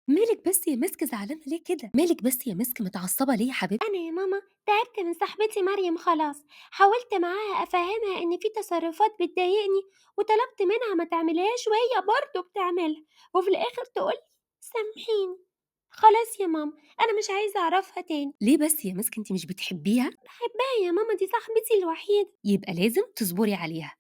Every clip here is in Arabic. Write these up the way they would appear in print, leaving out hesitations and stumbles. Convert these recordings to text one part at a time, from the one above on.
مالِك بس يا مسك زعلانة ليه كده؟ مالِك بس يا مسك متعصبة ليه يا حبيبتي؟ أنا يا ماما تعبت من صاحبتي مريم خلاص. حاولت معاها أفهمها إن في تصرفات بتضايقني وطلبت منها ما تعملهاش وهي برضه بتعملها، وفي الآخر تقول سامحيني. خلاص يا ماما، أنا مش عايزة أعرفها تاني. ليه بس يا مسك أنتِ مش بتحبيها؟ بحبها يا ماما، دي صاحبتي الوحيدة. يبقى لازم تصبري عليها،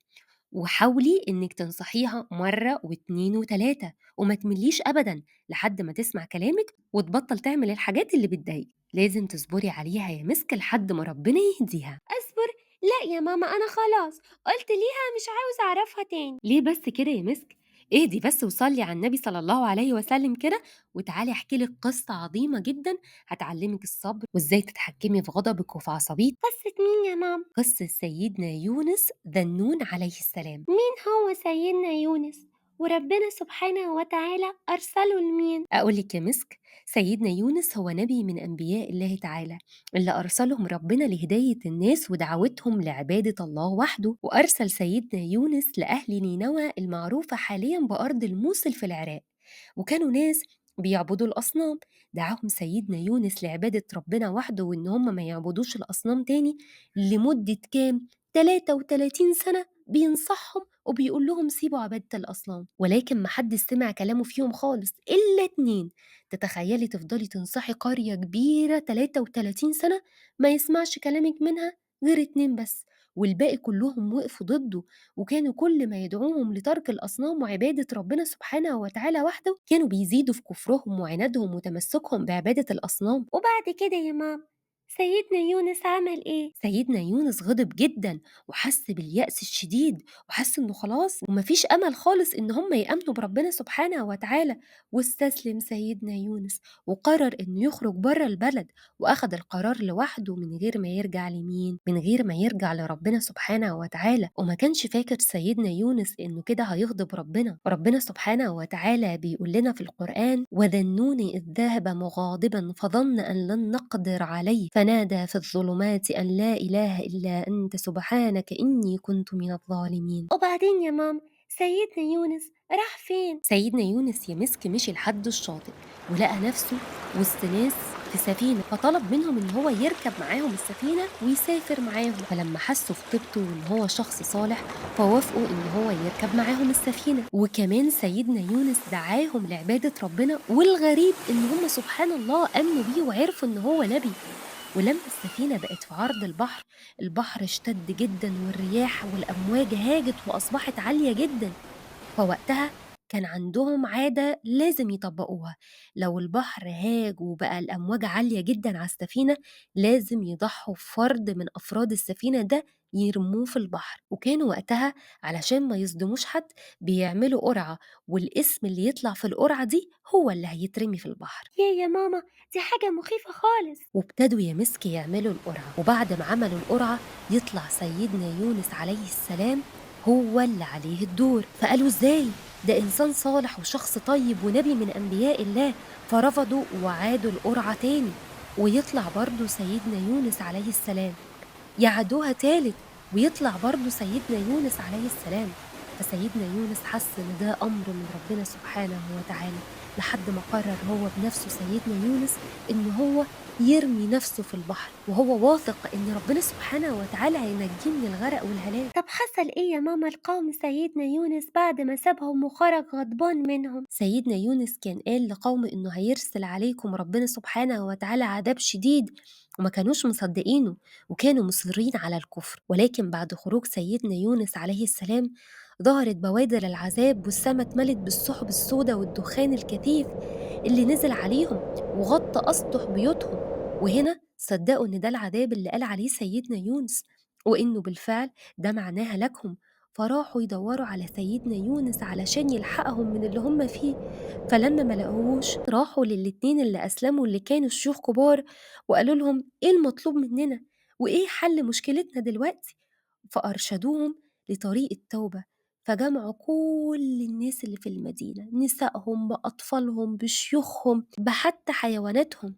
وحاولي إنِّك تنصحيها مرّة و2 و3 وما تملّيش أبدًا لحد ما تسمع كلامِك وتبطّل تعمل الحاجات اللي بتضايقِك، لازم تصبري عليها يا مسك لحد ما ربنا يهديها. أصبر؟ لا يا ماما، أنا خلاص قلت ليها مش عاوزة أعرفها تاني. ليه بس كده يا مسك؟ اهدي بس وصلّي على النبي صلى الله عليه وسلم كده، وتعالي أحكي لِك قصة عظيمة جدًا هتعلّمِك الصبر وإزاي تتحكمي في غضبِك وفي عصبيتِك. قصة مين يا ماما؟ قصة سيدنا يونس ذا النون عليه السلام. مين هو سيدنا يونس؟ وربنا سبحانه وتعالى أرسله لمين؟ أقول لِك يا مسك، سيدنا يونس هو نبي من أنبياء الله تعالى، اللي أرسلهم ربنا لهداية الناس ودعوتهم لعبادة الله وحده، وأرسل سيدنا يونس لأهل نينوى المعروفة حاليًا بأرض الموصل في العراق، وكانوا ناس بيعبدوا الأصنام، دعاهم سيدنا يونس لعبادة ربنا وحده وإن هم ما يعبدوش الأصنام تاني لمدة كام؟ 33 سنة بينصحهم وبيقول لهم سيبوا عبادة الأصنام، ولكن ما حدش سمع كلامه فيهم خالص إلا 2. تتخيلي تفضلي تنصحي قرية كبيرة 33 سنة ما يسمعش كلامك منها غير 2 بس، والباقي كلهم وقفوا ضده، وكانوا كل ما يدعوهم لترك الأصنام وعبادة ربنا سبحانه وتعالى وحده كانوا بيزيدوا في كفرهم وعنادهم وتمسكهم بعبادة الأصنام. وبعد كده يا ماما سيدنا يونس عمل إيه؟ سيدنا يونس غضب جدًا وحس باليأس الشديد، وحس إنه خلاص وما فيش أمل خالص إن هم يآمنوا بربنا سبحانه وتعالى، واستسلم سيدنا يونس وقرر إنه يخرج برّه البلد، وأخد القرار لوحده من غير ما يرجع لمين؟ من غير ما يرجع لربنا سبحانه وتعالى، وما كانش فاكر سيدنا يونس إنه كده هيغضب ربنا، وربنا سبحانه وتعالى بيقول لنا في القرآن: وذا النون إذ ذهب مغاضبًا فظن أن لن نقدر عليه فنادى في الظلمات أن لا إله إلا أنت سبحانك إني كنت من الظالمين. وبعدين يا ماما سيدنا يونس راح فين؟ سيدنا يونس يا مسك مشي لحد الشاطئ ولقى نفسه وسط ناس في سفينة، فطلب منهم إن هو يركب معاهم السفينة ويسافر معاهم، فلما حسوا في طيبته وإن هو شخص صالح فوافقوا إن هو يركب معاهم السفينة. وكمان سيدنا يونس دعاهم لعبادة ربنا، والغريب إن هم سبحان الله آمنوا بيه وعرفوا إن هو نبي. ولما السفينة بقت في عرض البحر، البحر اشتد جدا والرياح والأمواج هاجت وأصبحت عالية جدا، فوقتها كان عندهم عادة لازم يطبقوها، لو البحر هاج وبقى الأمواج عالية جدا على السفينة لازم يضحوا فرد من أفراد السفينة ده يرموه في البحر، وكانوا وقتها علشان ما يصدموش حد بيعملوا قرعة، والاسم اللي يطلع في القرعة دي هو اللي هيترمي في البحر. يا ماما دي حاجة مخيفة خالص. وابتدوا يا مسك يعملوا القرعة، وبعد ما عملوا القرعة يطلع سيدنا يونس عليه السلام هو اللي عليه الدور، فقالوا ازاي؟ ده إنسان صالح وشخص طيب ونبي من أنبياء الله، فرفضوا وعادوا القرعة تاني، ويطلع برضو سيدنا يونس عليه السلام، يعادوها تالت ويطلع برضو سيدنا يونس عليه السلام. فسيدنا يونس حس إن ده أمر من ربنا سبحانه وتعالى، لحد ما قرر هو بنفسه سيدنا يونس إن هو يرمي نفسه في البحر، وهو واثق إن ربنا سبحانه وتعالى هينجيه من الغرق والهلاك. طب حصل إيه يا ماما لقوم سيدنا يونس بعد ما سابهم وخرج غضبان منهم؟ سيدنا يونس كان قال لقومه إنه هيرسل عليكم ربنا سبحانه وتعالى عذاب شديد، وما كانوش مصدقينه وكانوا مصرين على الكفر، ولكن بعد خروج سيدنا يونس عليه السلام ظهرت بوادر العذاب، والسماء اتملت بالسحب السوداء والدخان الكثيف اللي نزل عليهم وغطى أسطح بيوتهم، وهنا صدقوا إن ده العذاب اللي قال عليه سيدنا يونس، وإنه بالفعل ده معناه هلاكهم، فراحوا يدوروا على سيدنا يونس علشان يلحقهم من اللي هم فيه، فلما ما لقوهوش راحوا للاتنين اللي أسلموا اللي كانوا شيوخ كبار وقالوا لهم إيه المطلوب مننا وإيه حل مشكلتنا دلوقتي، فأرشدوهم لطريق التوبة، فجمعوا كل الناس اللي في المدينة، نسائهم بأطفالهم بشيوخهم بحتى حيواناتهم،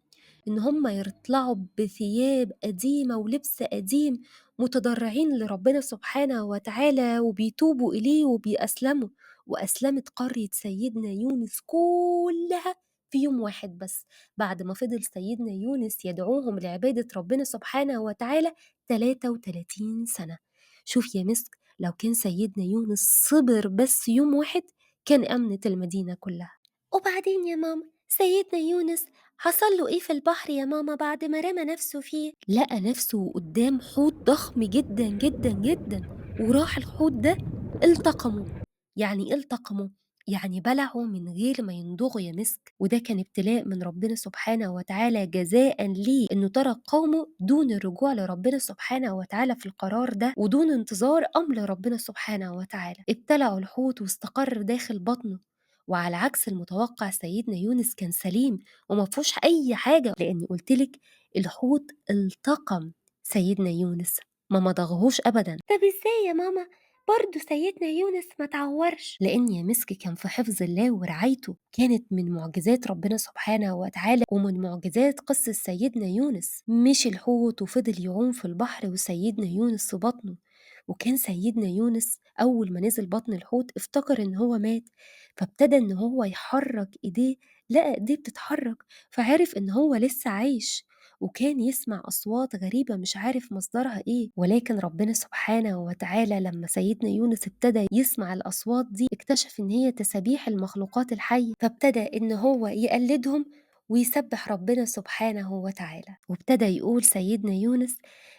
إن هم يطلعوا بثياب قديمة ولبس قديم متضرعين لربنا سبحانه وتعالى وبيتوبوا إليه وبيأسلموا، وأسلمت قرية سيدنا يونس كلها في يوم واحد بس، بعد ما فضل سيدنا يونس يدعوهم لعبادة ربنا سبحانه وتعالى 33 سنة. شوف يا مسك، لو كان سيدنا يونس صبر بس يوم واحد كان أمنت المدينة كلها. وبعدين يا ماما سيدنا يونس حصل له إيه في البحر يا ماما بعد ما رمى نفسه فيه؟ لقى نفسه قدام حوت ضخم جدا جدا جدا، وراح الحوت ده التقمه. يعني إيه التقمه؟ يعني بلعه من غير ما يندغه يا مسك، وده كان ابتلاء من ربنا سبحانه وتعالى جزاء ليه إنه ترك قومه دون الرجوع لربنا سبحانه وتعالى في القرار ده، ودون انتظار أمر ربنا سبحانه وتعالى. ابتلعوا الحوت واستقر داخل بطنه. وعلى عكس المتوقع سيدنا يونس كان سليم وما فيهوش أي حاجة، لأني قلتلك الحوت التقم سيدنا يونس، ما مضغهوش أبدا. طب إزاي يا ماما برضه سيدنا يونس ما تعورش؟ لأن يا مسك كان في حفظ الله ورعايته، كانت من معجزات ربنا سبحانه وتعالى ومن معجزات قصة سيدنا يونس. مشي الحوت وفضل يعوم في البحر وسيدنا يونس في بطنه. وكان سيدنا يونس أول ما نزل بطن الحوت افتكر إن هو مات، فابتدى إن هو يحرك إيديه، لقى إيديه بتتحرك، فعرف إن هو لسه عايش. وكان يسمع أصوات غريبة مش عارف مصدرها إيه، ولكن ربنا سبحانه وتعالى لما سيدنا يونس ابتدى يسمع الأصوات دي اكتشف إن هي تسابيح المخلوقات الحية، فابتدى إن هو يقلدهم ويسبح ربنا سبحانه وتعالى. وابتدى يقول سيدنا يونس: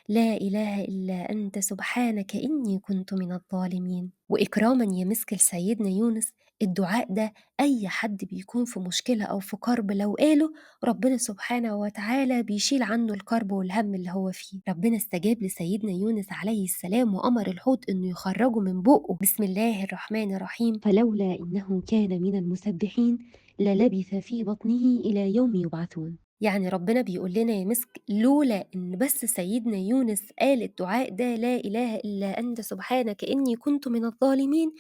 لا إله إلا أنت سبحانك إني كنت من الظالمين. وإكراما يمسك لسيدنا يونس، الدعاء ده أي حد بيكون في مشكلة أو في كرب لو قاله ربنا سبحانه وتعالى بيشيل عنه الكرب والهم اللي هو فيه. ربنا استجاب لسيدنا يونس عليه السلام وأمر الحوت إنه يخرجه من بقه. بسم الله الرحمن الرحيم: فلولا إنه كان من المسبحين للبث في بطنه إلى يوم يبعثون. يعني ربنا بيقول لنا يا مسك، لولا إن بس سيدنا يونس قال الدعاء ده لا إله إلا أنت سبحانك إني كنت من الظالمين،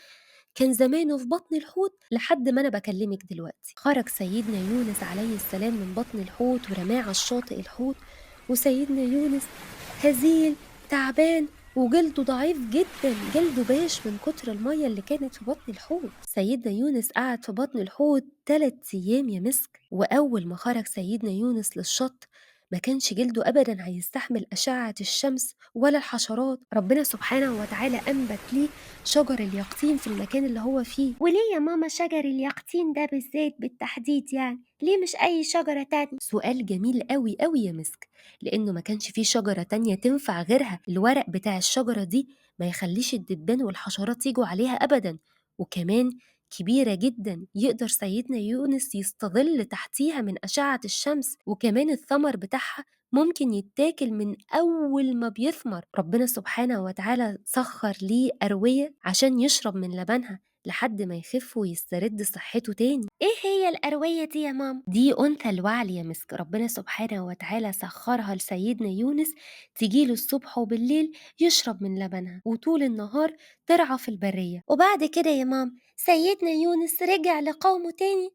كان زمانه في بطن الحوت لحد ما أنا بكلمك دلوقتي. خرج سيدنا يونس عليه السلام من بطن الحوت ورماه على الشاطئ الحوت، وسيدنا يونس هزيل تعبان وجلده ضعيف جدا، جلده باش من كتر المية اللي كانت في بطن الحوت. سيدنا يونس قعد في بطن الحوت 3 أيام يا مسك. وأول ما خرج سيدنا يونس للشط ما كانش جلده أبدا هيستحمل أشعة الشمس ولا الحشرات. ربنا سبحانه وتعالى أنبت ليه شجر اليقطين في المكان اللي هو فيه. وليه يا ماما شجر اليقطين ده بالذات بالتحديد يعني؟ ليه مش أي شجرة تانية؟ سؤال جميل قوي قوي يا مسك، لأنه ما كانش فيه شجرة تانية تنفع غيرها. الورق بتاع الشجرة دي ما يخليش الدبان والحشرات يجوا عليها أبدا، وكمان كبيرة جدا يقدر سيدنا يونس يستظل تحتيها من أشعة الشمس، وكمان الثمر بتاعها ممكن يتاكل من أول ما بيثمر. ربنا سبحانه وتعالى سخر ليه أروية عشان يشرب من لبنها لحد ما يخف ويسترد صحته تاني. إيه هي الأروية دي يا ماما؟ دي أنثى الوعل يا مسك، ربنا سبحانه وتعالى سخرها لسيدنا يونس تجيله الصبح وبالليل يشرب من لبنها، وطول النهار ترعى في البرية. وبعد كده يا ماما سيدنا يونس رجع لقومه تاني؟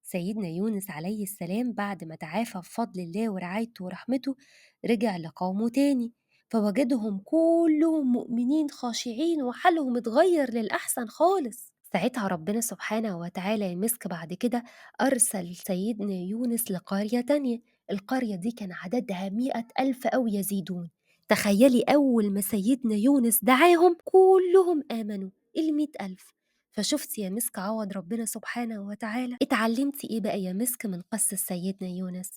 سيدنا يونس عليه السلام بعد ما تعافى بفضل الله ورعايته ورحمته رجع لقومه تاني، فوجدهم كلهم مؤمنين خاشعين وحالهم اتغير للأحسن خالص. ساعتها ربنا سبحانه وتعالى يمسك بعد كده أرسل سيدنا يونس لقرية تانية. القرية دي كان عددها 100,000 أو يزيدون. تخيلي أول ما سيدنا يونس دعاهم كلهم آمنوا 100,000. فشفتي يا مسك عوض ربنا سبحانه وتعالى. اتعلمتي ايه بقى يا مسك من قصة سيدنا يونس؟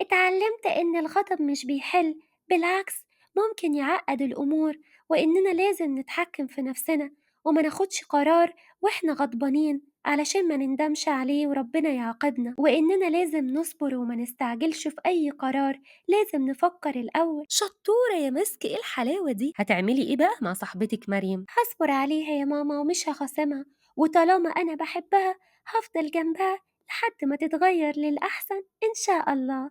اتعلمت إن الغضب مش بيحل، بالعكس ممكن يعقد الأمور، وإننا لازم نتحكم في نفسنا وما ناخدش قرار وإحنا غضبانين علشان ما نندمش عليه وربنا يعاقبنا، وإننا لازم نصبر وما نستعجلش في أي قرار، لازم نفكر الأول. شطورة يا مسك، ايه الحلاوة دي؟ هتعملي ايه بقى مع صاحبتك مريم؟ هصبر عليها يا ماما ومش هخاصمها، وطالما أنا بحبها هفضل جنبها لحد ما تتغير للأحسن إن شاء الله.